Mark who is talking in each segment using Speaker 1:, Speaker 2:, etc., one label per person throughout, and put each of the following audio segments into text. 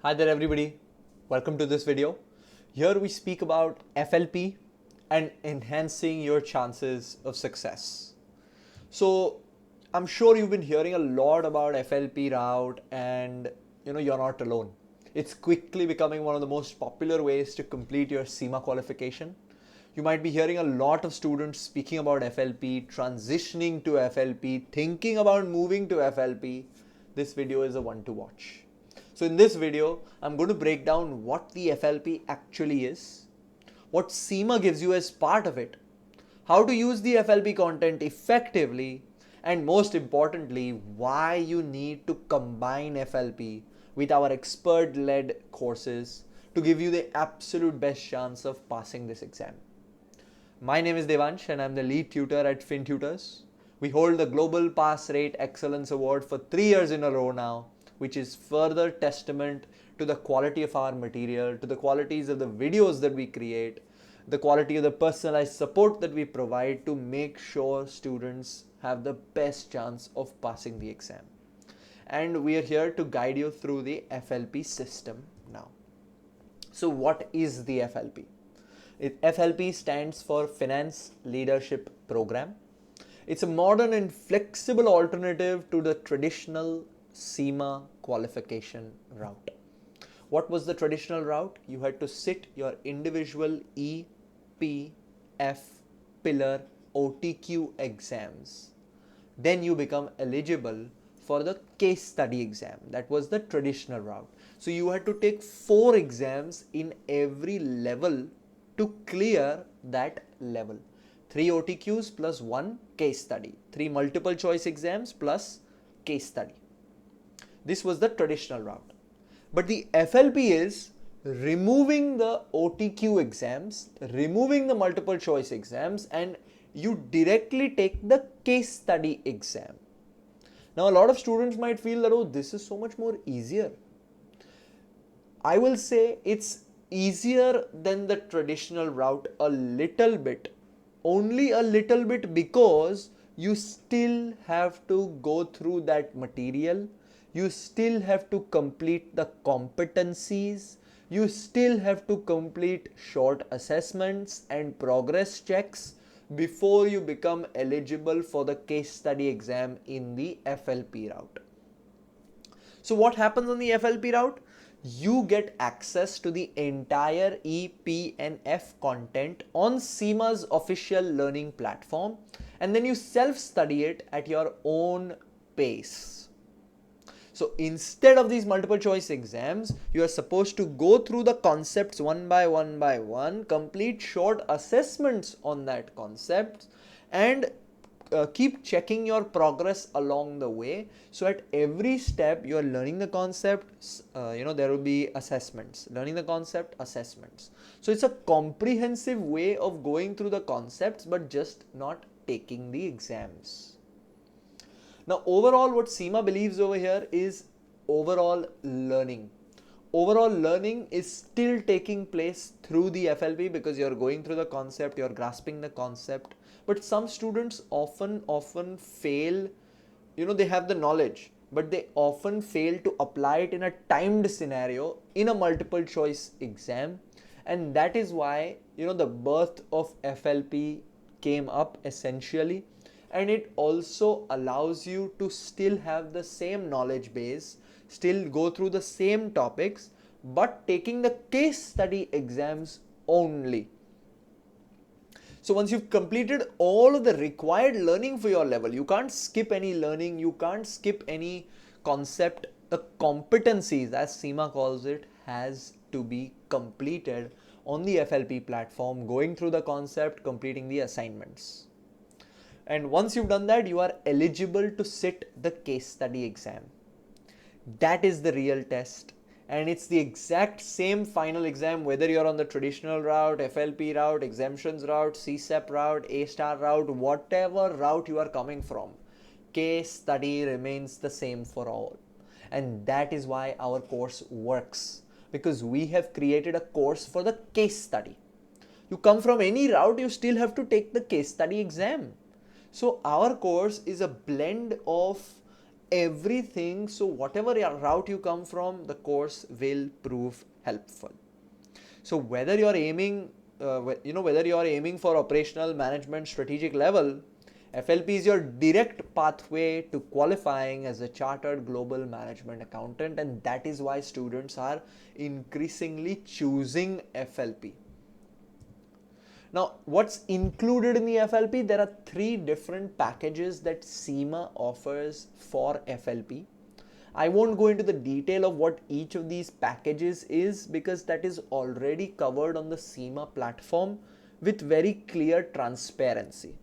Speaker 1: Hi there everybody, welcome to this video. Here we speak about FLP and enhancing your chances of success. So I'm sure you've been hearing a lot about FLP route and you're not alone. It's quickly becoming one of the most popular ways to complete your CIMA qualification. You might be hearing a lot of students speaking about FLP, transitioning to FLP, thinking about moving to FLP. This video is a one to watch. So in this video, I'm going to break down what the FLP actually is, what CIMA gives you as part of it, how to use the FLP content effectively, and most importantly, why you need to combine FLP with our expert-led courses to give you the absolute best chance of passing this exam. My name is Devansh and I'm the lead tutor at FinTutors. We hold the Global Pass Rate Excellence Award for 3 years in a row now, which is further testament to the quality of our material, to the qualities of the videos that we create, the quality of the personalized support that we provide to make sure students have the best chance of passing the exam. And we are here to guide you through the FLP system now. So what is the FLP? FLP stands for Finance Leadership Programme. It's a modern and flexible alternative to the traditional CIMA qualification route. What was the traditional route? You had to sit your individual E, P, F, pillar, OTQ exams. Then you become eligible for the case study exam. That was the traditional route. So you had to take 4 exams in every level to clear that level. 3 OTQs plus 1 case study. 3 multiple choice exams plus case study. This was the traditional route. But the FLP is removing the OTQ exams, removing the multiple choice exams, and you directly take the case study exam. Now a lot of students might feel that, oh, this is so much more easier. I will say it's easier than the traditional route a little bit. Only a little bit, because you still have to go through that material. You still have to complete the competencies. You still have to complete short assessments and progress checks before you become eligible for the case study exam in the FLP route. So what happens on the FLP route? You get access to the entire E, P and F content on CIMA's official learning platform, and then you self-study it at your own pace. So instead of these multiple choice exams, you are supposed to go through the concepts one by one, complete short assessments on that concept, and keep checking your progress along the way. So at every step you are learning the concept, there will be assessments, learning the concept, assessments. So it's a comprehensive way of going through the concepts but just not taking the exams. Now overall, what CIMA believes over here is overall learning. Overall learning is still taking place through the FLP because you're going through the concept, you're grasping the concept. But some students often fail, they have the knowledge, but they often fail to apply it in a timed scenario in a multiple choice exam. And that is why, the birth of FLP came up essentially. And it also allows you to still have the same knowledge base, still go through the same topics, but taking the case study exams only. So once you've completed all of the required learning for your level, you can't skip any learning, you can't skip any concept. The competencies, as CIMA calls it, has to be completed on the FLP platform, going through the concept, completing the assignments. And once you've done that, you are eligible to sit the case study exam. That is the real test. And it's the exact same final exam whether you're on the traditional route, FLP route, exemptions route, CSEP route, A-star route, whatever route you are coming from. Case study remains the same for all. And that is why our course works, because we have created a course for the case study. You come from any route, you still have to take the case study exam. So our course is a blend of everything. So whatever route you come from, the course will prove helpful. So whether you're aiming, whether you're aiming for operational management strategic level, FLP is your direct pathway to qualifying as a chartered global management accountant, and that is why students are increasingly choosing FLP. Now, what's included in the FLP? There are 3 different packages that CIMA offers for FLP. I won't go into the detail of what each of these packages is because that is already covered on the CIMA platform with very clear transparency.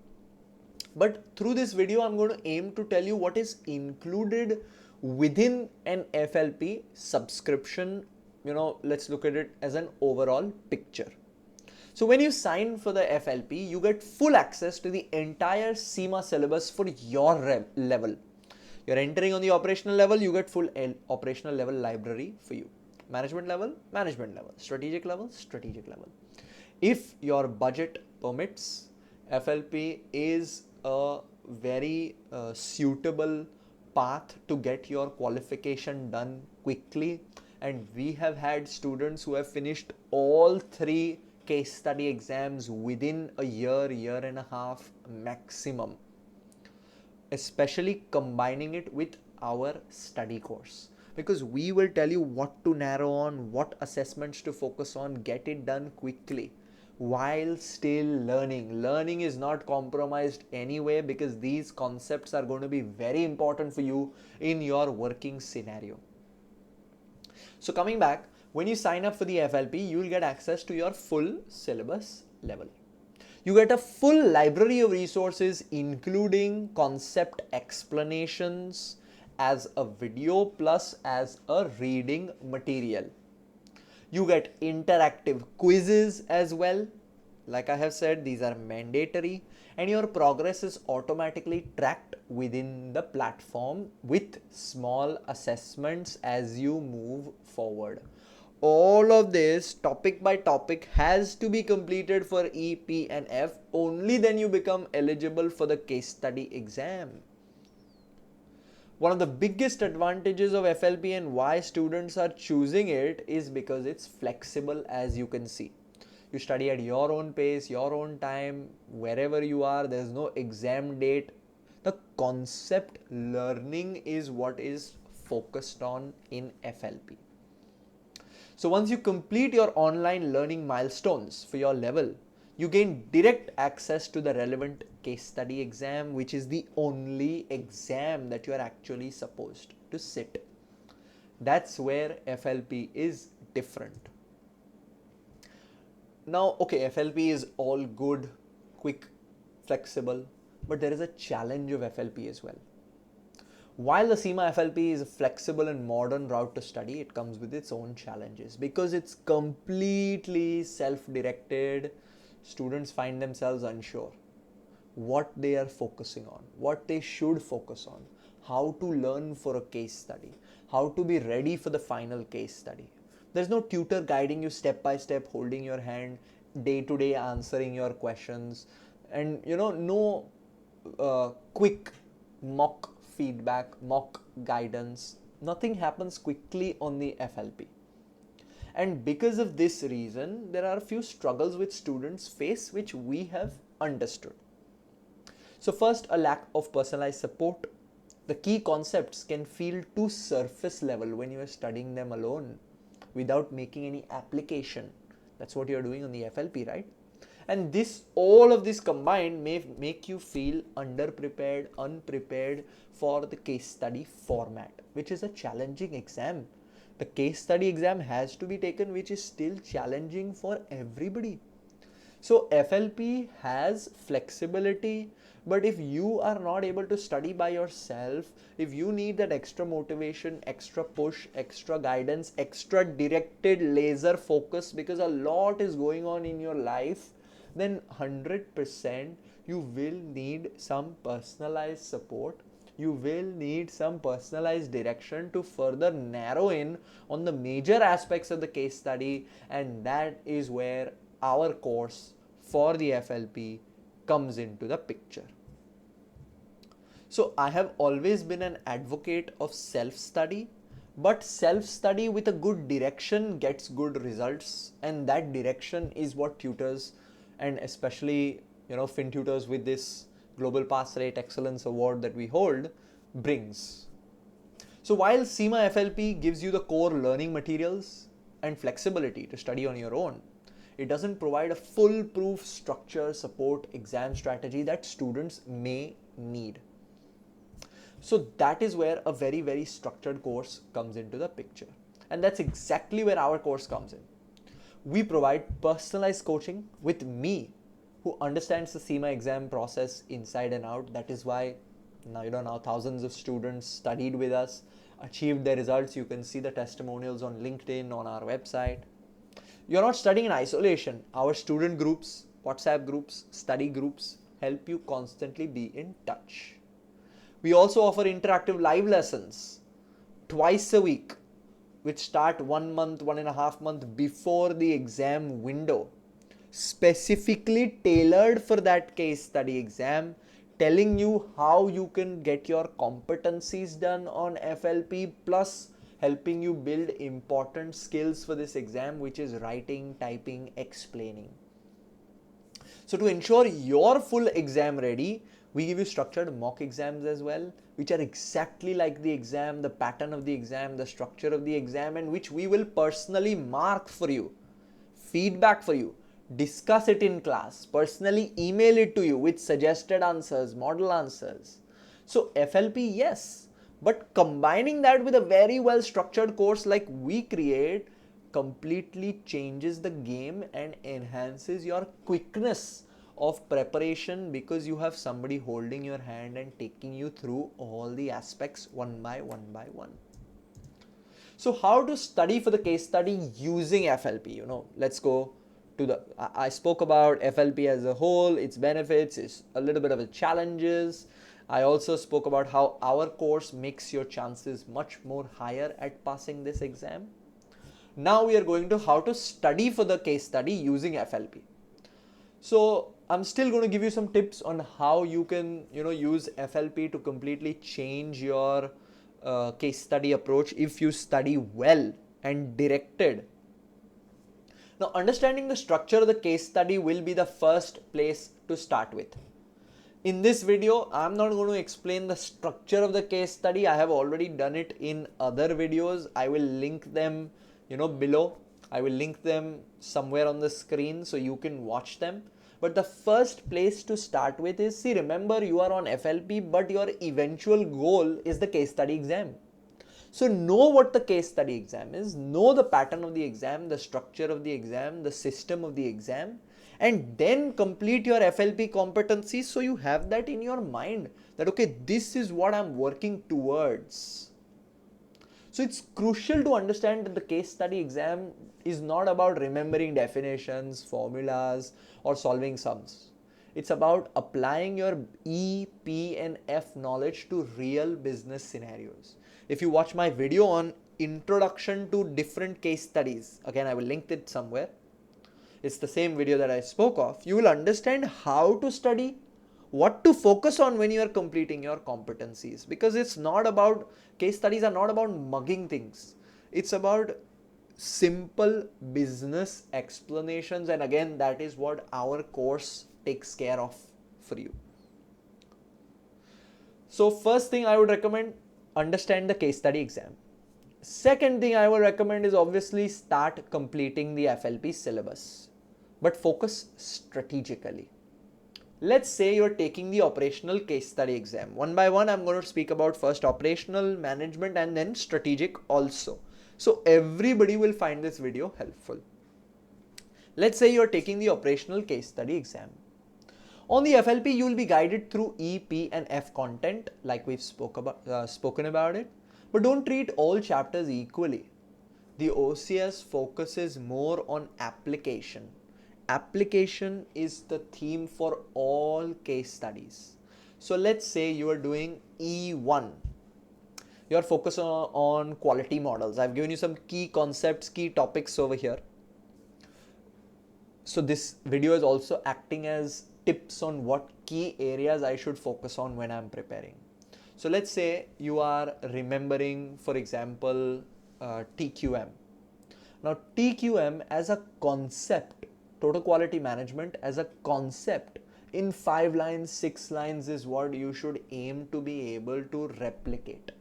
Speaker 1: But through this video, I'm going to aim to tell you what is included within an FLP subscription. Let's look at it as an overall picture. So when you sign for the FLP, you get full access to the entire CIMA syllabus for your level. You're entering on the operational level, you get full operational level library for you. Management level, management level. Strategic level, strategic level. If your budget permits, FLP is a very suitable path to get your qualification done quickly. And we have had students who have finished all 3 case study exams within a year and a half maximum, especially combining it with our study course, because we will tell you what to narrow on, what assessments to focus on, get it done quickly while still learning. Learning is not compromised anyway because these concepts are going to be very important for you in your working scenario. So coming back, when you sign up for the FLP, you will get access to your full syllabus level. You get a full library of resources including concept explanations as a video plus as a reading material. You get interactive quizzes as well. Like I have said, these are mandatory, and your progress is automatically tracked within the platform with small assessments as you move forward. All of this topic by topic has to be completed for E, P and F. Only then you become eligible for the case study exam. One of the biggest advantages of FLP and why students are choosing it is because it's flexible, as you can see. You study at your own pace, your own time, wherever you are. There's no exam date. The concept learning is what is focused on in FLP. So once you complete your online learning milestones for your level, you gain direct access to the relevant case study exam, which is the only exam that you are actually supposed to sit. That's where FLP is different. Now, okay, FLP is all good, quick, flexible, but there is a challenge of FLP as well. While the CIMA FLP is a flexible and modern route to study, it comes with its own challenges because it's completely self-directed. Students find themselves unsure what they are focusing on, what they should focus on, how to learn for a case study, how to be ready for the final case study. There's no tutor guiding you step by step, holding your hand, day to day answering your questions, and no quick mock feedback, mock guidance. Nothing happens quickly on the FLP. And because of this reason, there are a few struggles which students face which we have understood. So first, a lack of personalized support. The key concepts can feel too surface level when you are studying them alone without making any application. That's what you're doing on the FLP, right? And all of this combined may make you feel underprepared, unprepared for the case study format, which is a challenging exam. The case study exam has to be taken, which is still challenging for everybody. So FLP has flexibility, but if you are not able to study by yourself, if you need that extra motivation, extra push, extra guidance, extra directed laser focus because a lot is going on in your life, then 100% you will need some personalized support. You will need some personalized direction to further narrow in on the major aspects of the case study, and that is where our course for the FLP comes into the picture. So I have always been an advocate of self-study, but self-study with a good direction gets good results, and that direction is what tutors, and especially fin tutors with this Global Pass Rate Excellence Award that we hold, brings. So while CIMA FLP gives you the core learning materials and flexibility to study on your own, it doesn't provide a foolproof structure, support, exam strategy that students may need. So that is where a very, very structured course comes into the picture. And that's exactly where our course comes in. We provide personalized coaching with me, who understands the CIMA exam process inside and out. That is why now thousands of students studied with us, achieved their results. You can see the testimonials on LinkedIn, on our website. You're not studying in isolation. Our student groups, WhatsApp groups, study groups help you constantly be in touch. We also offer interactive live lessons twice a week, which start 1 month, 1.5 months before the exam window, specifically tailored for that case study exam, telling you how you can get your competencies done on FLP, plus helping you build important skills for this exam, which is writing, typing, explaining. So to ensure you're full exam ready, we give you structured mock exams as well, which are exactly like the exam, the pattern of the exam, the structure of the exam, and which we will personally mark for you, feedback for you, discuss it in class, personally email it to you with suggested answers, model answers. So FLP, yes, but combining that with a very well structured course like we create completely changes the game and enhances your quickness of preparation, because you have somebody holding your hand and taking you through all the aspects one by one. So how to study for the case study using FLP? Let's go to I spoke about FLP as a whole, its benefits, its a little bit of the challenges. I also spoke about how our course makes your chances much more higher at passing this exam. Now we are going to how to study for the case study using FLP. So I'm still going to give you some tips on how you can use FLP to completely change your case study approach if you study well and directed. Now, understanding the structure of the case study will be the first place to start with. In this video, I'm not going to explain the structure of the case study. I have already done it in other videos. I will link them below. I will link them somewhere on the screen so you can watch them. But the first place to start with is, see, remember you are on FLP, but your eventual goal is the case study exam. So know what the case study exam is, know the pattern of the exam, the structure of the exam, the system of the exam, and then complete your FLP competencies so you have that in your mind that, okay, this is what I'm working towards. So it's crucial to understand that the case study exam is not about remembering definitions, formulas, or solving sums. It's about applying your E, P, and F knowledge to real business scenarios. If you watch my video on introduction to different case studies, again, I will link it somewhere. It's the same video that I spoke of. You will understand how to study, what to focus on when you are completing your competencies, because it's not about, case studies are not about mugging things. It's about simple business explanations, and again, that is what our course takes care of for you. So first thing I would recommend, understand the case study exam. Second thing I would recommend is obviously start completing the FLP syllabus, but focus strategically. Let's say you're taking the operational case study exam. One by one, I'm going to speak about first operational, management, and then strategic also. So everybody will find this video helpful. Let's say you're taking the operational case study exam. On the FLP, you will be guided through E, P, and F content like we've spoken about it. But don't treat all chapters equally. The OCS focuses more on application. Application is the theme for all case studies. So let's say you are doing E1. You're focused on quality models. I've given you some key concepts, key topics over here. So this video is also acting as tips on what key areas I should focus on when I'm preparing. So let's say you are remembering, for example, TQM. Now TQM as a concept, total quality management as a concept in 5 lines, 6 lines is what you should aim to be able to replicate.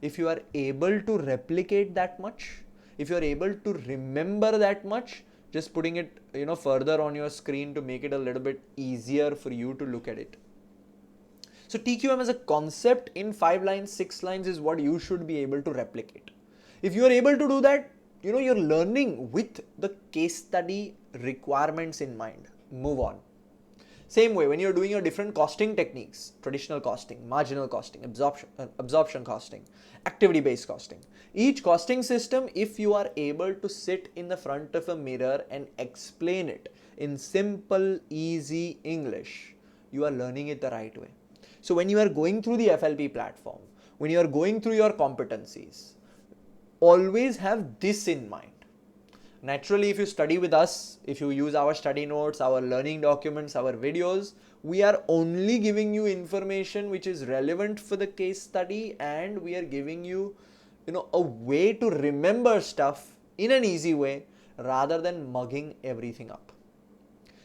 Speaker 1: If you are able to replicate that much, if you are able to remember that much, just putting it further on your screen to make it a little bit easier for you to look at it. So TQM as a concept in 5 lines, 6 lines is what you should be able to replicate. If you are able to do that, you're learning with the case study requirements in mind. Move on. Same way, when you're doing your different costing techniques, traditional costing, marginal costing, absorption costing, activity-based costing, each costing system, if you are able to sit in the front of a mirror and explain it in simple, easy English, you are learning it the right way. So when you are going through the FLP platform, when you are going through your competencies, always have this in mind. Naturally, if you study with us, if you use our study notes, our learning documents, our videos, we are only giving you information which is relevant for the case study, and we are giving you, a way to remember stuff in an easy way rather than mugging everything up.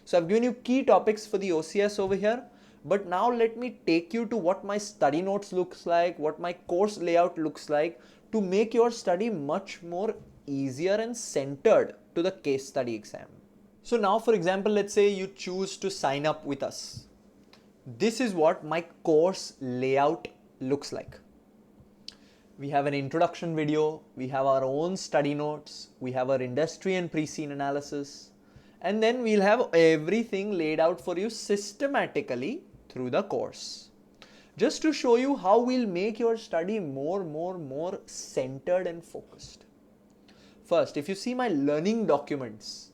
Speaker 1: So I've given you key topics for the OCS over here, but now let me take you to what my study notes looks like, what my course layout looks like to make your study much more easier and centered to the case study exam. So now, for example, let's say you choose to sign up with us. This is what my course layout looks like. We have an introduction video, we have our own study notes, we have our industry and pre-scene analysis, and then we'll have everything laid out for you systematically through the course. Just to show you how we'll make your study more centered and focused. First, if you see my learning documents,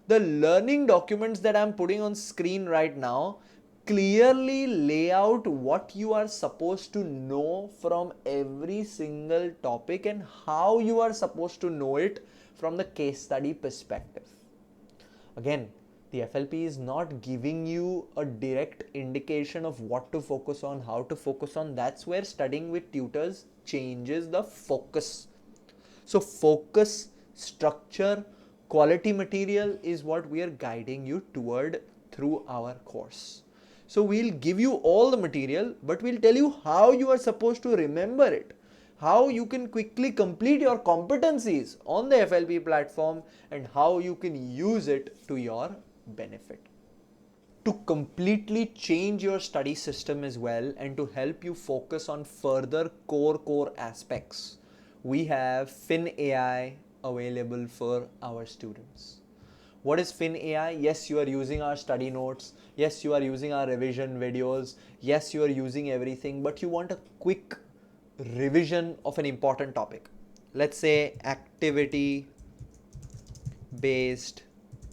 Speaker 1: the learning documents that I'm putting on screen right now clearly lay out what you are supposed to know from every single topic and how you are supposed to know it from the case study perspective. Again, the FLP is not giving you a direct indication of what to focus on, how to focus on. That's where studying with tutors changes the focus. So focus, structure, quality material is what we are guiding you toward through our course. So we'll give you all the material, but we'll tell you how you are supposed to remember it, how you can quickly complete your competencies on the FLP platform, and how you can use it to your benefit. To completely change your study system as well and to help you focus on further core aspects, we have FinAI available for our students. What is FinAI? Yes, you are using our study notes. Yes, you are using our revision videos. Yes, you are using everything, but you want a quick revision of an important topic. Let's say activity-based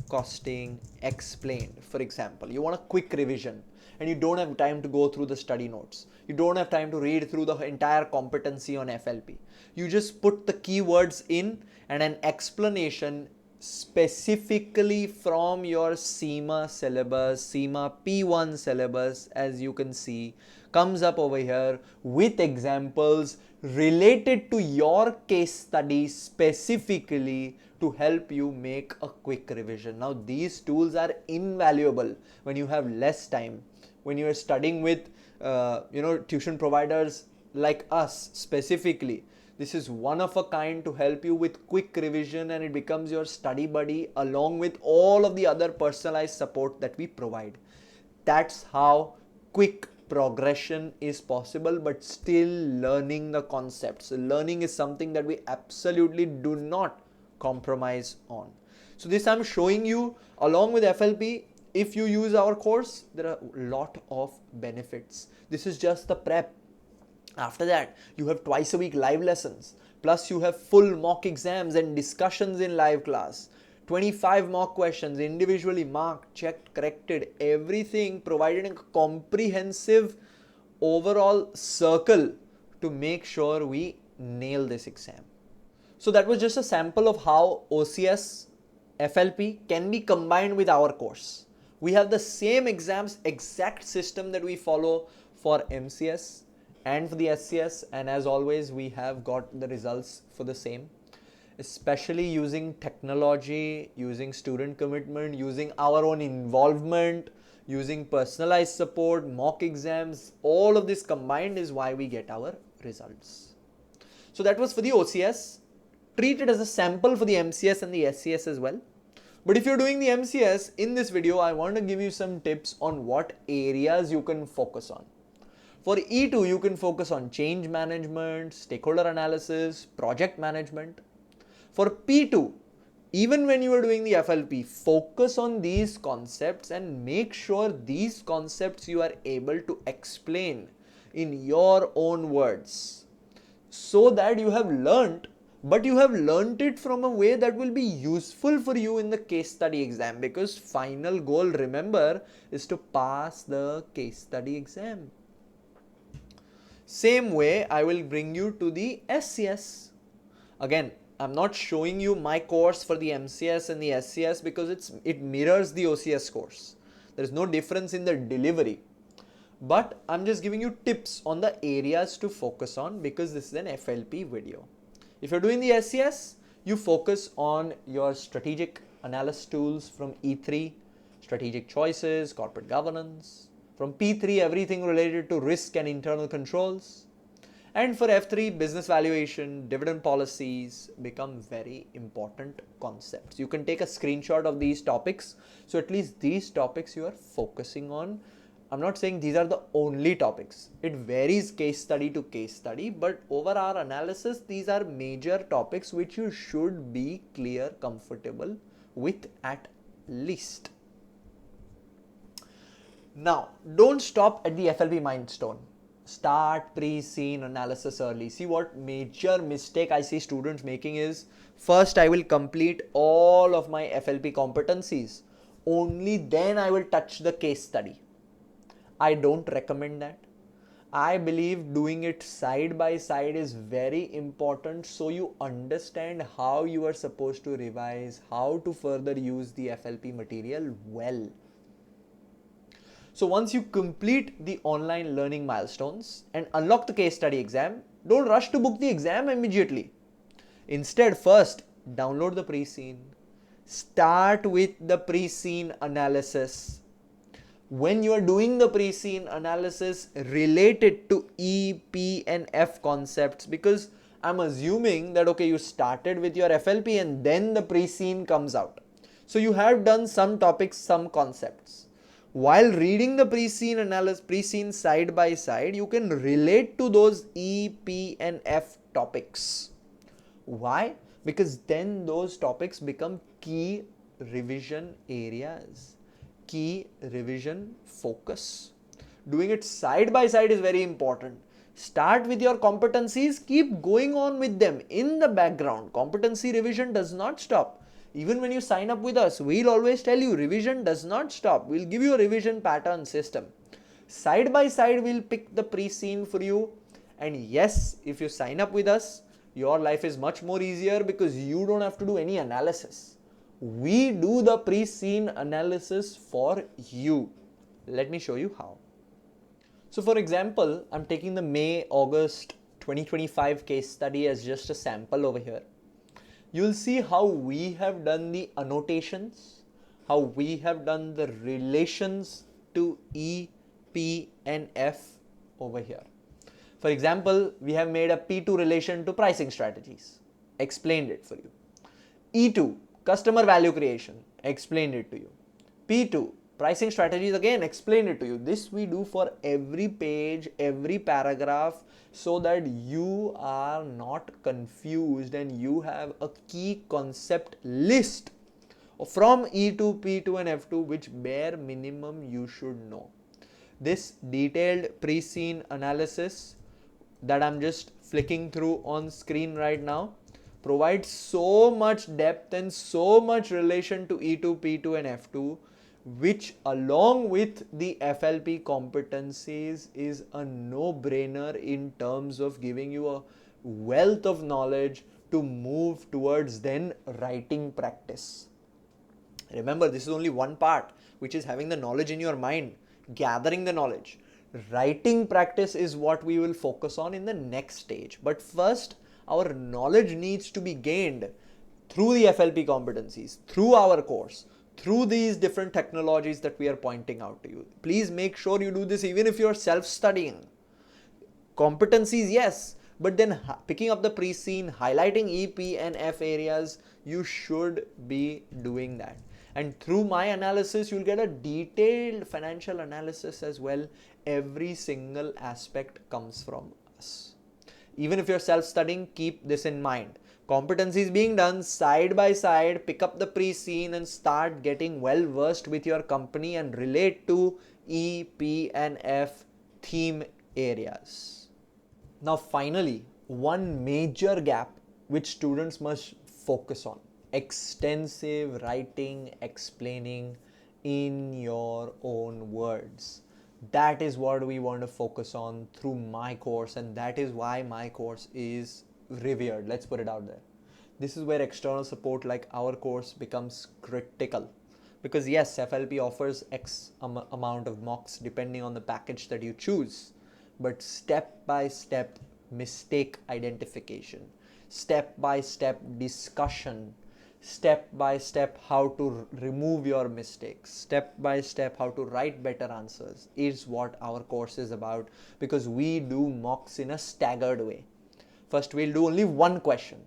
Speaker 1: costing explained, for example. You want a quick revision and you don't have time to go through the study notes. You don't have time to read through the entire competency on FLP. You just put the keywords in and an explanation specifically from your CIMA syllabus, CIMA P1 syllabus, as you can see, comes up over here with examples related to your case study specifically to help you make a quick revision. Now, these tools are invaluable when you have less time, when you are studying with tuition providers like us specifically. This is one of a kind to help you with quick revision, and it becomes your study buddy along with all of the other personalized support that we provide. That's how quick progression is possible, but still learning the concepts. Learning is something that we absolutely do not compromise on. So this I'm showing you along with FLP. If you use our course, there are a lot of benefits. This is just the prep. After that, you have twice a week live lessons, plus you have full mock exams and discussions in live class, 25 mock questions individually marked, checked, corrected, everything provided in a comprehensive overall circle to make sure we nail this exam. So that was just a sample of how OCS FLP can be combined with our course. We have the same exact system that we follow for MCS, and for the SCS, and as always we have got the results for the same, especially using technology, using student commitment, using our own involvement, using personalized support, mock exams. All of this combined is why we get our results. So that was for the OCS. Treat it as a sample for the MCS and the SCS as well. But if you're doing the MCS, in this video I want to give you some tips on what areas you can focus on. For E2, you can focus on change management, stakeholder analysis, project management. For P2, even when you are doing the FLP, focus on these concepts and make sure these concepts you are able to explain in your own words, so that you have learnt, but you have learnt it from a way that will be useful for you in the case study exam, because final goal, remember, is to pass the case study exam. Same way I will bring you to the SCS. Again, I'm not showing you my course for the MCS and the SCS because it mirrors the OCS course. There is no difference in the delivery. But I'm just giving you tips on the areas to focus on because this is an FLP video. If you're doing the SCS, you focus on your strategic analysis tools from E3, strategic choices, corporate governance. From P3, everything related to risk and internal controls. And for F3, business valuation, dividend policies become very important concepts. You can take a screenshot of these topics. So at least these topics you are focusing on. I'm not saying these are the only topics. It varies case study to case study, but over our analysis, these are major topics which you should be clear, comfortable with at least. Now, don't stop at the FLP milestone. Start pre-scene analysis early. See, what major mistake I see students making is, first I will complete all of my FLP competencies. Only then I will touch the case study. I don't recommend that. I believe doing it side by side is very important, so you understand how you are supposed to revise, how to further use the FLP material well. So once you complete the online learning milestones and unlock the case study exam, don't rush to book the exam immediately. Instead, first download the pre-scene. Start with the pre-scene analysis. When you are doing the pre-scene analysis, relate it to E, P and F concepts, because I'm assuming that okay, you started with your FLP and then the pre-scene comes out. So you have done some topics, some concepts. While reading the pre-scene analysis, pre-scene side by side, you can relate to those E, P and F topics. Why? Because then those topics become key revision areas, key revision focus. Doing it side by side is very important. Start with your competencies, keep going on with them in the background. Competency revision does not stop. Even when you sign up with us, we'll always tell you revision does not stop. We'll give you a revision pattern system. Side by side, we'll pick the pre-scene for you. And yes, if you sign up with us, your life is much more easier because you don't have to do any analysis. We do the pre-scene analysis for you. Let me show you how. So for example, I'm taking the May-August 2025 case study as just a sample over here. You'll see how we have done the annotations, how we have done the relations to E, P and F over here. For example, we have made a P2 relation to pricing strategies, explained it for you. E2, customer value creation, explained it to you. P2, pricing strategies, again explained it to you. This we do for every page, every paragraph, so that you are not confused and you have a key concept list from E2, P2 and F2 which bare minimum you should know. This detailed pre-scene analysis that I'm just flicking through on screen right now provides so much depth and so much relation to E2, P2 and F2, which along with the FLP competencies is a no-brainer in terms of giving you a wealth of knowledge to move towards then writing practice. Remember, this is only one part, which is having the knowledge in your mind, gathering the knowledge. Writing practice is what we will focus on in the next stage. But first, our knowledge needs to be gained through the FLP competencies, through our course, through these different technologies that we are pointing out to you. Please make sure you do this even if you are self-studying. Competencies, yes, but then picking up the pre-scene, highlighting EP and F areas, you should be doing that. And through my analysis, you'll get a detailed financial analysis as well. Every single aspect comes from us. Even if you're self-studying, keep this in mind. Competencies being done side by side, pick up the pre-scene and start getting well versed with your company and relate to E, P and F theme areas. Now finally, one major gap which students must focus on: extensive writing, explaining in your own words. That is what we want to focus on through my course, and that is why my course is revered. Let's put it out there. This is where external support like our course becomes critical, because yes, FLP offers X amount of mocks depending on the package that you choose, but step by step mistake identification, step by step discussion, step by step how to remove your mistakes, step by step how to write better answers is what our course is about, because we do mocks in a staggered way. First we'll do only one question,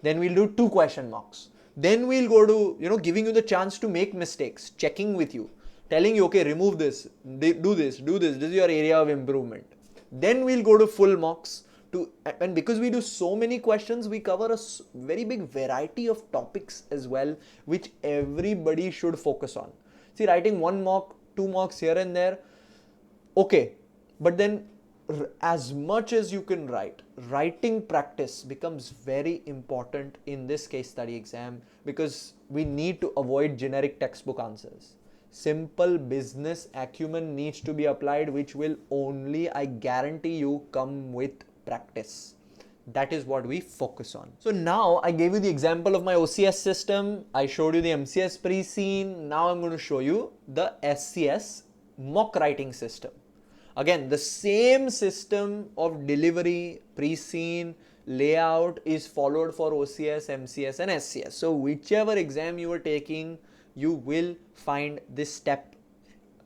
Speaker 1: then we'll do 2 question mocks, then we'll go to giving you the chance to make mistakes, checking with you, telling you, okay, remove this, do this, this is your area of improvement. Then we'll go to full mocks. And because we do so many questions, we cover a very big variety of topics as well, which everybody should focus on. See, writing 1 mock, 2 mocks here and there, okay, but then as much as you can write, writing practice becomes very important in this case study exam, because we need to avoid generic textbook answers. Simple business acumen needs to be applied, which will only, I guarantee you, come with practice. That is what we focus on. So now I gave you the example of my OCS system. I showed you the MCS pre-scene. Now I'm going to show you the SCS mock writing system. Again, the same system of delivery, pre-scene, layout is followed for OCS, MCS and SCS. So whichever exam you are taking, you will find this step.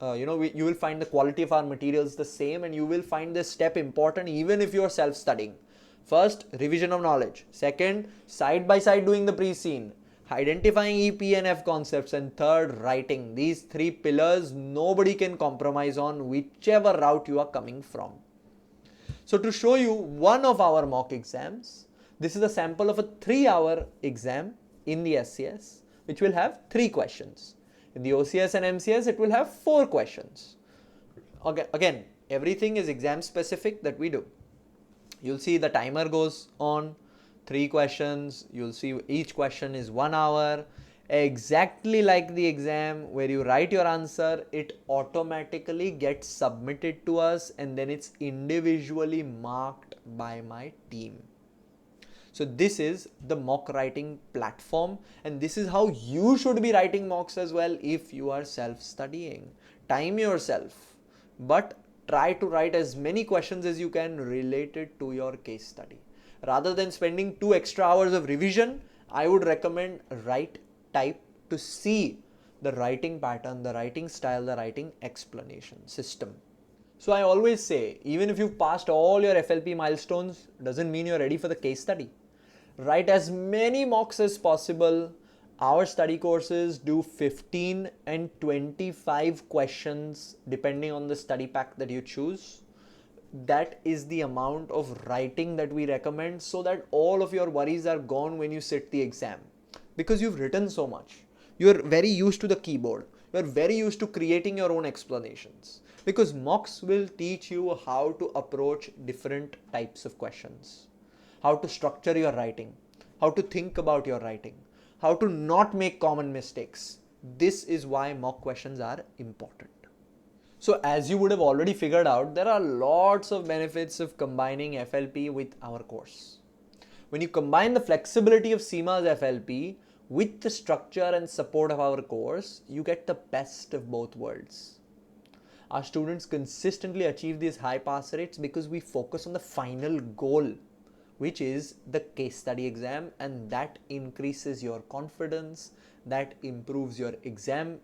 Speaker 1: You will find the quality of our materials the same, and you will find this step important even if you are self-studying. First, revision of knowledge. Second, side by side doing the pre-scene. Identifying EP and F concepts. And third, writing. These 3 pillars nobody can compromise on, whichever route you are coming from. So to show you one of our mock exams, this is a sample of a 3-hour exam in the SCS, which will have 3 questions. In the OCS and MCS, it will have 4 questions. Again, everything is exam specific that we do. You'll see the timer goes on, 3 questions. You'll see each question is 1 hour. Exactly like the exam where you write your answer, it automatically gets submitted to us and then it's individually marked by my team. So this is the mock writing platform, and this is how you should be writing mocks as well if you are self-studying. Time yourself, but try to write as many questions as you can related to your case study. Rather than spending 2 extra hours of revision, I would recommend write type to see the writing pattern, the writing style, the writing explanation system. So I always say, even if you've passed all your FLP milestones, doesn't mean you're ready for the case study. Write as many mocks as possible. Our study courses do 15 and 25 questions depending on the study pack that you choose. That is the amount of writing that we recommend, so that all of your worries are gone when you sit the exam. Because you've written so much. You're very used to the keyboard. You're very used to creating your own explanations. Because mocks will teach you how to approach different types of questions. How to structure your writing, how to think about your writing, how to not make common mistakes. This is why mock questions are important. So as you would have already figured out, there are lots of benefits of combining FLP with our course. When you combine the flexibility of CIMA's FLP with the structure and support of our course, you get the best of both worlds. Our students consistently achieve these high pass rates because we focus on the final goal, which is the case study exam, and that increases your confidence, that improves your exam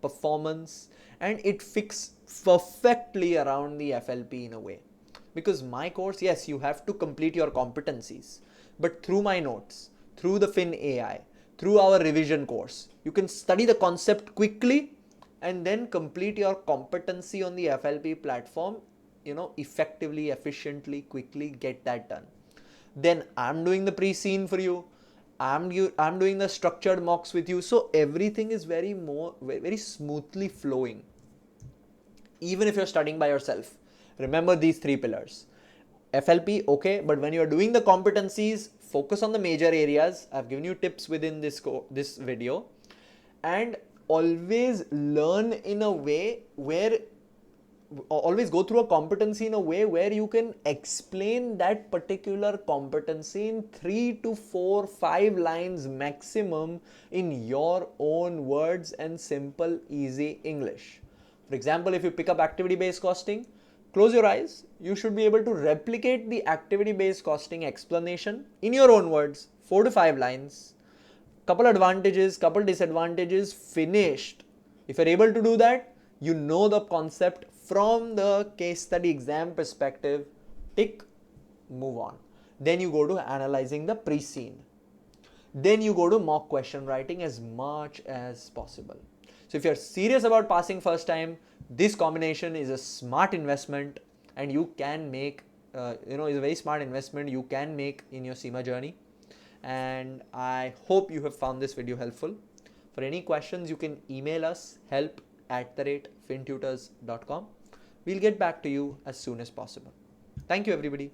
Speaker 1: performance, and it fits perfectly around the FLP in a way. Because my course, yes, you have to complete your competencies, but through my notes, through the Fin AI, through our revision course, you can study the concept quickly and then complete your competency on the FLP platform, effectively, efficiently, quickly get that done. Then I'm doing the pre-scene for you. I'm doing the structured mocks with you. So everything is very smoothly flowing. Even if you're studying by yourself, remember these three pillars. FLP, okay, but when you're doing the competencies, focus on the major areas. I've given you tips within this video, and always learn in a way where always go through a competency in a way where you can explain that particular competency in 3 to 4, 5 lines maximum in your own words and simple, easy English. For example, if you pick up activity-based costing, close your eyes. You should be able to replicate the activity-based costing explanation in your own words, 4 to 5 lines. Couple advantages, couple disadvantages, finished. If you're able to do that, you know the concept from the case study exam perspective. Tick, move on. Then you go to analyzing the pre-scene. Then you go to mock question writing as much as possible. So if you're serious about passing first time, this combination is a smart investment, and you can make, is a very smart investment you can make in your CIMA journey. And I hope you have found this video helpful. For any questions, you can email us help@fintutors.com. We'll get back to you as soon as possible. Thank you, everybody.